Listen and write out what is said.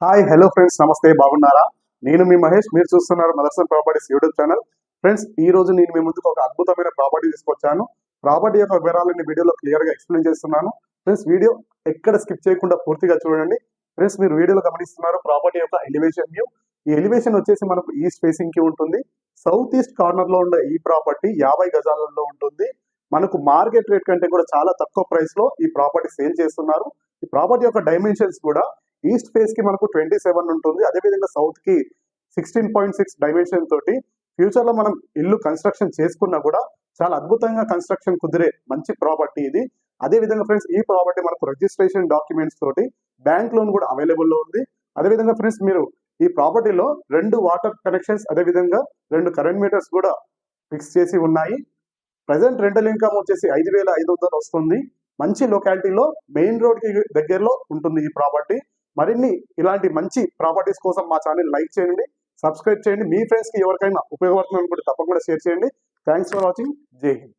Hi hello friends, నమస్తే. బాగున్నారా? నేను మీ మహేష్. మీరు చూస్తున్నారు Motherson properties YouTube channel. Friends, ఈ రోజు నేను మీ ముందుకు ఒక అద్భుతమైన ప్రాపర్టీ తీసుకొచ్చాను. ప్రాపర్టీ యొక్క వివరాలని వీడియోలో క్లియర్ గా ఎక్స్ప్లెయిన్ చేస్తున్నాను. ఫ్రెండ్స్, వీడియో ఎక్కడ స్కిప్ చేయకుండా పూర్తిగా చూడండి. ఫ్రెండ్స్, మీరు వీడియోలో గమనిస్తున్నారు ప్రాపర్టీ యొక్క ఎలివేషన్ వ్యూ. ఈ ఎలివేషన్ వచ్చేసి మనకు ఈస్ట్ ఫేసింగ్ కి ఉంటుంది. సౌత్ ఈస్ట్ కార్నర్ లో ఉండే ఈ ప్రాపర్టీ 50 గజాలలో ఉంటుంది. మనకు మార్కెట్ రేట్ కంటే కూడా చాలా తక్కువ ప్రైస్ లో ఈ ప్రాపర్టీ సేల్ చేస్తున్నారు. ఈ ప్రాపర్టీ యొక్క డైమెన్షన్స్ కూడా ఈస్ట్ ఫేస్ కి మనకు 27 ఉంటుంది. అదేవిధంగా సౌత్ కి 16.6 డైమెన్షన్ తోటి ఫ్యూచర్ లో మనం ఇల్లు కన్స్ట్రక్షన్ చేసుకున్నా కూడా చాలా అద్భుతంగా కన్స్ట్రక్షన్ కుదిరే మంచి ప్రాపర్టీ ఇది. అదే విధంగా ఫ్రెండ్స్, ఈ ప్రాపర్టీ మనకు రిజిస్ట్రేషన్ డాక్యుమెంట్స్ తోటి బ్యాంక్ లోన్ కూడా అవైలబుల్ లో ఉంది. అదేవిధంగా ఫ్రెండ్స్, మీరు ఈ ప్రాపర్టీలో 2 వాటర్ కనెక్షన్స్, అదేవిధంగా 2 కరెంట్ మీటర్స్ కూడా ఫిక్స్ చేసి ఉన్నాయి. ప్రజెంట్ రెంటల్ ఇన్కమ్ వచ్చేసి 5,500 వస్తుంది. మంచి లొకాలిటీలో మెయిన్ రోడ్ కి దగ్గరలో ఉంటుంది ఈ ప్రాపర్టీ. మరిన్ని ఇలాంటి మంచి ప్రాపర్టీస్ కోసం మా ఛానల్ లైక్ చేయండి, సబ్స్క్రైబ్ చేయండి. మీ ఫ్రెండ్స్ కి ఎవరికైనా ఉపయోగపడుతుంది అనుకుంటే తప్పకుండా షేర్ చేయండి. Thanks for watching. జై హింద్.